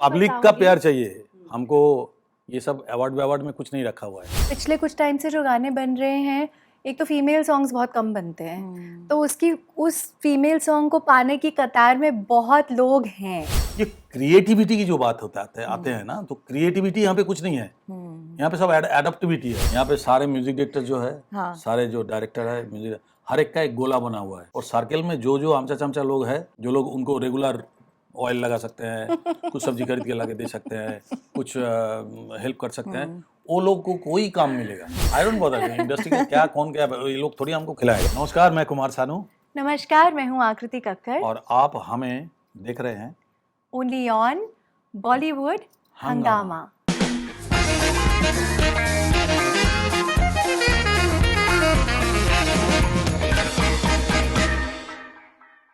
Public का प्यार चाहिए हमको। ये सब अवार्ड में कुछ नहीं रखा हुआ है। पिछले कुछ टाइम से जो गाने बन रहे हैं, एक तो फीमेल सॉन्ग्स बहुत कम बनते हैं, तो उस फीमेल सॉन्ग को पाने की कतार में बहुत लोग हैं। ये क्रिएटिविटी की जो बात आते हैं ना, तो क्रिएटिविटी यहाँ पे कुछ नहीं है। यहाँ पे सब एडप्टिविटी है। यहाँ पे सारे म्यूजिक डायरेक्टर जो है, सारे जो डायरेक्टर है म्यूजिक, हर एक का एक गोला बना हुआ है। और सर्कल में जो आमचा चमचा लोग हैं, जो लोग उनको रेगुलर ऑयल लगा सकते हैं, कुछ सब्जी खरीद के लाके दे सकते हैं, कुछ हेल्प कर सकते हैं, वो लोग को कोई काम मिलेगा। आई डोंट बॉदर इंडस्ट्री का क्या कौन क्या, ये लोग थोड़ी हमको खिलाएगा। नमस्कार, मैं कुमार सानू। नमस्कार, मैं हूँ आकृति कक्कर और आप हमें देख रहे हैं ओनली ऑन बॉलीवुड हंगामा।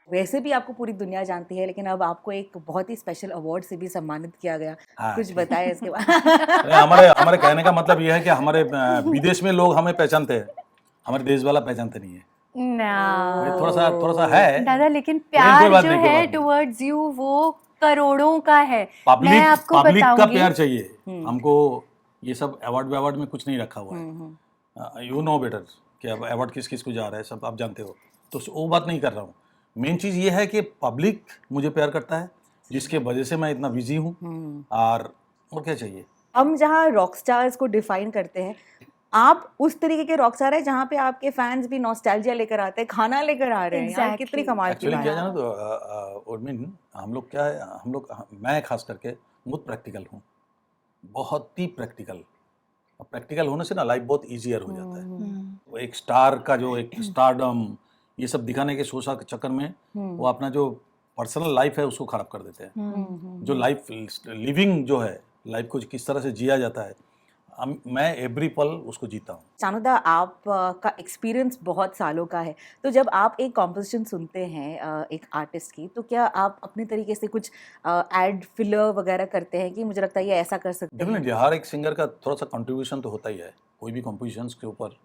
वैसे भी आपको पूरी दुनिया जानती है, लेकिन अब आपको एक बहुत ही स्पेशल अवार्ड से भी सम्मानित किया गया। कुछ बताएं इसके बारे में। हमारे कहने का मतलब ये है कि हमारे विदेश में लोग हमें पहचानते हैं, हमारे देश वाला पहचानते नहीं है ना। थोड़ा सा है दादा, लेकिन प्यार जो है टुवर्ड्स यू वो करोड़ों का है। मैं आपको पब्लिक का बताऊंगी, प्यार चाहिए हमको। ये सब अवार्ड में कुछ नहीं रखा हुआ है। यू नो बेटर कि अब अवार्ड किस किस को जा रहा है, सब आप जानते हो, तो वो बात नहीं कर रहा हूँ। मेन चीज़ ये है कि पब्लिक मुझे प्यार करता है, जिसके वजह से मैं इतना बिजी हूँ। और क्या चाहिए। हम जहाँ रॉक स्टार्स को डिफाइन करते हैं, आप उस तरीके के रॉक स्टार है जहाँ पे आपके फैंस भी नॉस्टैल्जिया लेकर आते हैं, खाना लेकर आ रहे हैं। यार कितनी कमाल की एक्चुअली बात क्या है। जाना तो उर्मिन, हम लोग क्या है, मैं खास करके बहुत प्रैक्टिकल हूँ, बहुत ही प्रैक्टिकल। प्रैक्टिकल होने से ना लाइफ बहुत ईजियर हो जाता है। वो एक स्टार का जो एक स्टारडम, ये सब दिखाने के सोचा के चक्कर में वो अपना जो पर्सनल लाइफ है उसको खराब कर देते हैं। जो लाइफ लिविंग जो है, लाइफ को किस तरह से जिया जाता है, मैं एवरी पल उसको जीता हूँ। सानुदा, आप का एक्सपीरियंस बहुत सालों का है, तो जब आप एक कॉम्पोजिशन सुनते हैं एक आर्टिस्ट की, तो क्या आप अपने तरीके से कुछ एड फिलर वगैरह करते हैं कि मुझे लगता है ये ऐसा कर सकते हैं? डेफिनेटली हर एक सिंगर का थोड़ा सा कंट्रीब्यूशन तो होता ही है। कोई भी कंपोजिशंस के ऊपर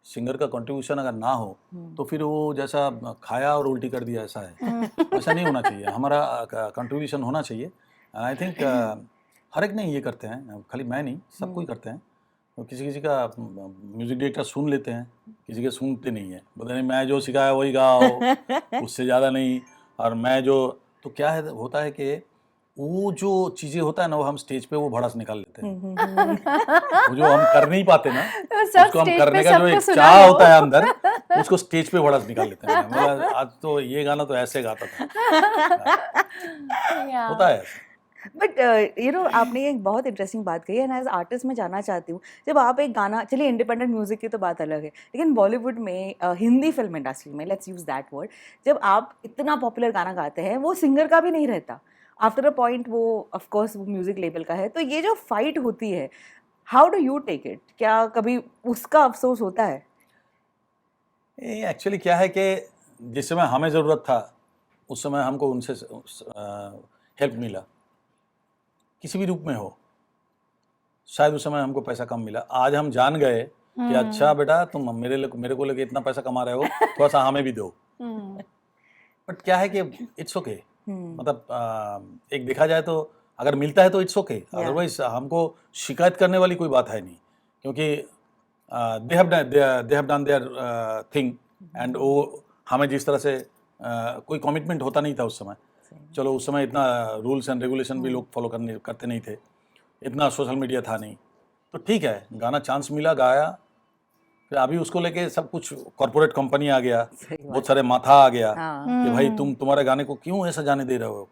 सिंगर का कंट्रीब्यूशन अगर ना हो तो फिर वो जैसा खाया और उल्टी कर दिया ऐसा है। ऐसा नहीं होना चाहिए, हमारा कंट्रीब्यूशन होना चाहिए। आई थिंक हर एक नहीं ये करते हैं, खाली मैं नहीं, सब कोई करते हैं। तो किसी का म्यूजिक डायरेक्टर सुन लेते हैं, किसी के सुनते नहीं है, पता नहीं मैं जो सिखाया वही गाओ, उससे ज़्यादा नहीं। और मैं जो, तो क्या है होता है कि वो जो चीज़ें होता है ना, वो हम स्टेज पे वो भड़ास निकाल लेते हैं। वो जो हम कर नहीं पाते ना, उसको हम करने का जो एक चाह होता है अंदर, उसको स्टेज पे भड़ास निकाल लेते हैं। मतलब आज तो ये गाना तो ऐसे गाता था। होता है। बट आपने एक बहुत इंटरेस्टिंग बात कही है, एज आर्टिस्ट मैं जानना चाहती हूँ, जब आप एक गाना, चलिए इंडिपेंडेंट म्यूजिक की तो बात अलग है, लेकिन बॉलीवुड में हिंदी फिल्म इंडस्ट्री में, लेट्स यूज दैट वर्ड, जब आप इतना पॉपुलर गाना गाते हैं, वो सिंगर का भी नहीं रहता। आफ्टर अ पॉइंट वो ऑफ कोर्स वो म्यूजिक लेबल का है। तो ये जो फाइट होती है, how do you take it? क्या कभी उसका अफसोस होता है? एक्चुअली क्या है कि जिस समय हमें ज़रूरत था उस समय हमको उनसे हेल्प मिला, किसी भी रूप में हो। शायद उस समय हमको पैसा कम मिला। आज हम जान गए कि अच्छा बेटा, तुम मेरे को लेके इतना पैसा कमा रहे हो, थोड़ा सा हमें भी दो। बट क्या है कि इट्स ओके। मतलब एक देखा जाए तो अगर मिलता है तो इट्स ओके, अदरवाइज हमको शिकायत करने वाली कोई बात है नहीं, क्योंकि they have done there thing. And वो हमें जिस तरह से कोई कमिटमेंट होता नहीं था उस समय। चलो उस समय इतना रूल्स एंड रेगुलेशन भी लोग फॉलो करते नहीं थे, इतना सोशल मीडिया था नहीं, तो ठीक है, गाना चांस मिला, गाया। फिर अभी उसको लेके सब कुछ कॉर्पोरेट कंपनी आ गया, बहुत सारे माथा आ गया कि भाई तुम्हारे गाने को क्यों ऐसा जाने दे रहे हो,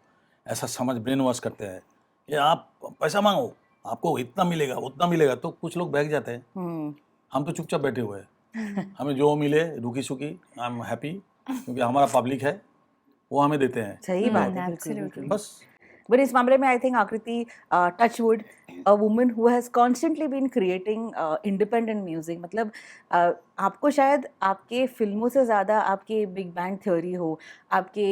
ऐसा समझ ब्रेन वॉश करते हैं कि आप पैसा मांगो, आपको इतना मिलेगा उतना मिलेगा, तो कुछ लोग बहक जाते हैं। हम तो चुपचाप बैठे हुए हैं, हमें जो मिले रुकी सुकी, आई एम हैप्पी, क्योंकि हमारा पब्लिक है, वो हमें देते हैं। सही बात है, बिल्कुल। बस। बट इस मामले में I think Akriti, touch wood, a woman who has constantly been creating independent music, मतलब आपको शायद आपके फिल्मों से ज़्यादा आपके बिग बैंग थ्योरी हो, आपके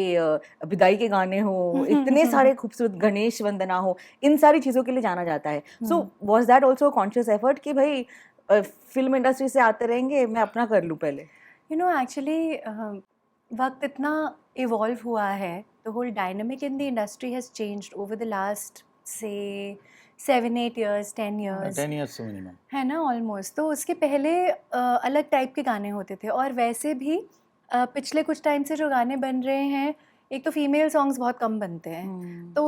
विदाई के गाने हो, इतने सारे खूबसूरत गणेश वंदना हो, इन सारी चीज़ों के लिए जाना जाता है। So was that also conscious effort कि भाई फिल्म इंडस्ट्री से आते रहेंगे, मैं अपना कर लूँ पहले? एक्चुअली वक्त इतना इवॉल्व हुआ है, the whole dynamic in the industry has changed over the last से 7-8 years 10 years 10 years से मिनिमम। है ना ऑलमोस्ट। तो उसके पहले अलग टाइप के गाने होते थे, और वैसे भी पिछले कुछ टाइम से जो गाने बन रहे हैं, एक तो फीमेल सॉन्ग्स बहुत कम बनते हैं, तो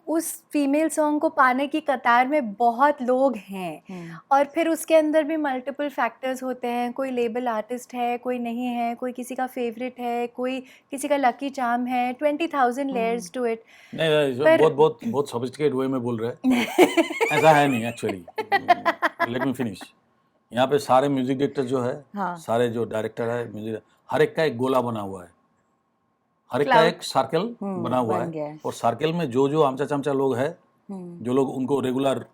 उस फीमेल सॉन्ग को पाने की कतार में बहुत लोग हैं। और फिर उसके अंदर भी मल्टीपल फैक्टर्स होते हैं, कोई लेबल आर्टिस्ट है, कोई नहीं है, कोई किसी का फेवरेट है, कोई किसी का लकी चार्म है, 20,000 लेयर्स टू इट। नहीं, पर- बहुत बहुत बहुत सोफिस्टिकेट वे में बोल रहे हैं। ऐसा है नहीं एक्चुअली। Let me finish. यहाँ पे सारे म्यूजिक डायरेक्टर जो है, हाँ। सारे जो डायरेक्टर है म्यूजिक, हर एक का एक गोला बना हुआ है, हर एक का Cloud. एक सर्कल बना हुआ बन गया है। है। और सर्कल में जो जो आमचा चमचा लोग हैं, जो लोग उनको रेगुलर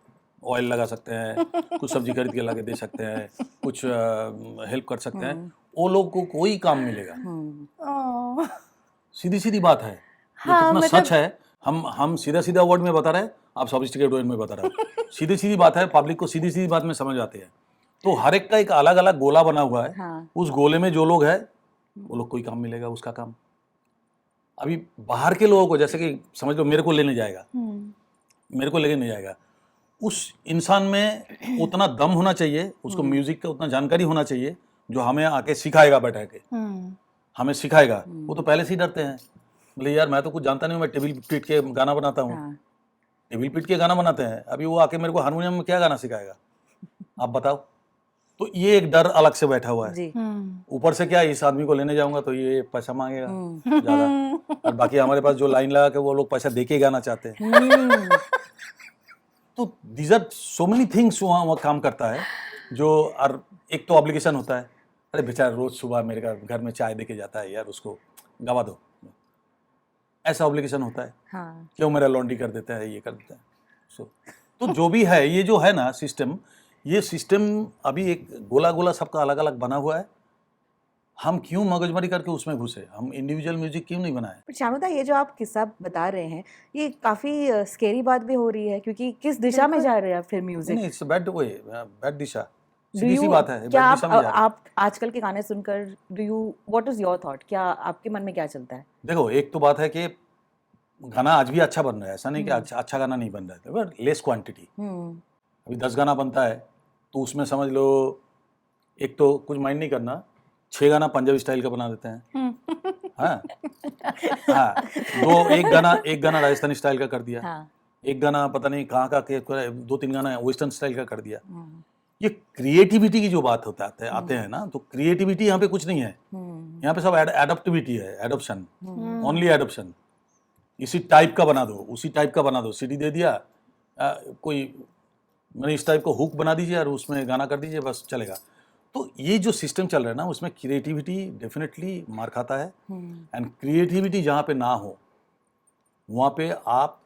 ऑयल लगा सकते हैं, कुछ सब्जी खरीद के ला के दे सकते हैं, कुछ हेल्प कर सकते हैं, वो लोग को कोई काम मिलेगा। ओह, सीधी सीधी बात है। ये हाँ, कितना मतलब- सच है। हम सीधा सीधा वर्ड में बता रहे हैं, आप सोफिस्टिकेट वर्ड में बता रहे हो। सीधी सीधी बात है, पब्लिक को सीधी सीधी बात में समझ आती है। तो हर एक का एक अलग अलग गोला बना हुआ है। हाँ। उस गोले में जो लोग हैं, वो लोग कोई काम मिलेगा, उसका काम। अभी बाहर के लोगों को, जैसे कि समझ लो मेरे को लेने जाएगा, मेरे को लेके नहीं जाएगा, उस इंसान में उतना दम होना चाहिए, उसको म्यूजिक का उतना जानकारी होना चाहिए, जो हमें आके सिखाएगा बैठा के, हमें सिखाएगा। वो तो पहले से ही डरते हैं, बोले यार मैं तो कुछ जानता नहीं हूँ, मैं टेबल पीट के गाना बनाता हूँ। हाँ। टेबल पीट के गाना बनाते हैं, अभी वो आके मेरे को हारमोनियम में क्या गाना सिखाएगा, आप बताओ। तो ये एक डर अलग से बैठा हुआ है। जी। ऊपर से क्या, इस आदमी को लेने जाऊंगा तो ये पैसा मांगेगा ज्यादा, और बाकी हमारे पास जो लाइन लगा के वो लोग पैसा दे के गाना चाहते हैं। तो these are so many things वहाँ काम करता है, जो और एक तो ऑब्लिगेशन होता है, अरे बेचारा रोज सुबह मेरे घर में चाय दे के जाता है यार, उसको गवा दो, ऐसा ऑब्लिगेशन होता है। हाँ। क्यों मेरा लॉन्ड्री कर देता है, ये कर देता है। सो तो जो भी है, ये जो है ना सिस्टम, ये सिस्टम अभी एक गोला गोला सबका अलग अलग बना हुआ है। हम क्यों मगजमारी करके उसमें घुसे, हम इंडिविजुअल म्यूजिक क्यों नहीं बनाए। पर शानुदा, ये जो आप किस्सा बता रहे हैं, ये काफी स्केरी बात भी हो रही है, क्योंकि किस दिशा में जा रहे हैं फिर म्यूजिक? नहीं, इट्स बैड वे, बैड दिशा, Do सीधी सी you- बात है, क्या बैड दिशा में जा रहे हैं। आप आजकल के गाने सुनकर व्हाट इज योर थॉट, क्या आपके मन में क्या चलता है? देखो, एक तो बात है कि गाना आज भी अच्छा बन रहा है, ऐसा नहीं कि अच्छा गाना नहीं बन रहा है, लेस क्वांटिटी। अभी 10 गाना बनता है तो उसमें समझ लो, एक तो कुछ माइंड नहीं करना, 6 गाना पंजाबी स्टाइल का बना देते हैं। हाँ हाँ, एक गाना राजस्थानी स्टाइल का कर दिया, हाँ। एक गाना पता नहीं कहाँ का 2-3 गाना वेस्टर्न स्टाइल का कर दिया। ये क्रिएटिविटी की जो बात आते हैं ना, तो क्रिएटिविटी यहाँ पे कुछ नहीं है। यहाँ पे सब एडप्टिविटी है, एडॉप्शन, ओनली एडॉप्शन। इसी टाइप का बना दो, उसी टाइप का बना दो, सीडी दे दिया, कोई मैंने इस टाइप को हुक बना दीजिए और उसमें गाना कर दीजिए, बस चलेगा। तो ये जो सिस्टम चल रहा है ना, उसमें क्रिएटिविटी डेफिनेटली मार खाता है। एंड क्रिएटिविटी जहाँ पे ना हो, वहाँ पे आप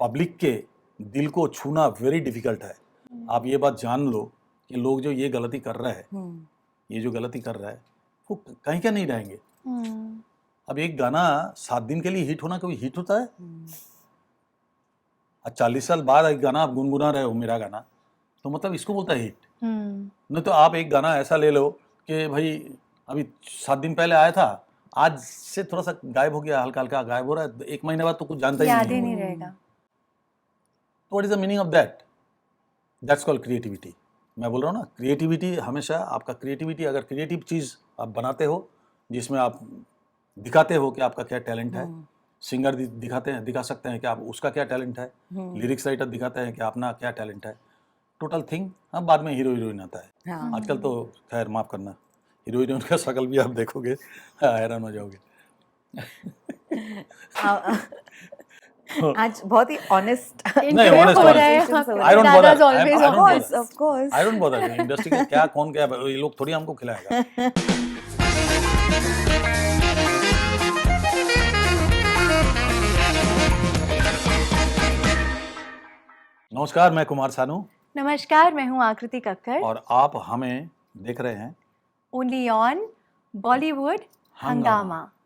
पब्लिक के दिल को छूना वेरी डिफिकल्ट है। आप ये बात जान लो कि लोग जो ये गलती कर रहे हैं, ये जो गलती कर रहा है, वो कहीं क्या नहीं रहेंगे। अब एक गाना 7 दिन के लिए हिट होना कोई हिट होता है? और 40 साल बाद एक गाना आप गुनगुना रहे हो, मेरा गाना, तो मतलब इसको बोलता है हिट। नहीं तो आप एक गाना ऐसा ले लो कि भाई अभी 7 दिन पहले आया था, आज से थोड़ा सा गायब हो गया, हल्का हल्का गायब हो रहा है, 1 महीने बाद तो कुछ जानता ही याद नहीं ही है। नहीं रहेगा। What is the meaning of that? That's called creativity. मैं बोल रहा हूँ ना, क्रिएटिविटी हमेशा आपका क्रिएटिविटी, अगर क्रिएटिव चीज़ आप बनाते हो जिसमें आप दिखाते हो कि आपका क्या टैलेंट है, सिंगर दिखा सकते हैं कि आप उसका क्या टैलेंट है, लिरिक्स राइटर दिखाते हैं कि अपना क्या टैलेंट है, टोटल थिंग। हाँ, बाद में हीरोइन आता है। हाँ। आजकल तो खैर माफ़ करना, हीरोइन का शक्ल भी आप देखोगे, हैरान हो जाओगे। आज बहुत ही ऑनेस्ट नहीं, honest, हो रहा है। honest. I don't bother. Dada's always I don't honest. bother. Of course. I don't bother. Industry का क्या कौन क्या, ये लोग थोड़ी हमको खिलाएगा। नमस्कार, मैं कुमार सानू नमस्कार, मैं हूँ आकृति कक्कर, और आप हमें देख रहे हैं ओनली ऑन बॉलीवुड हंगामा।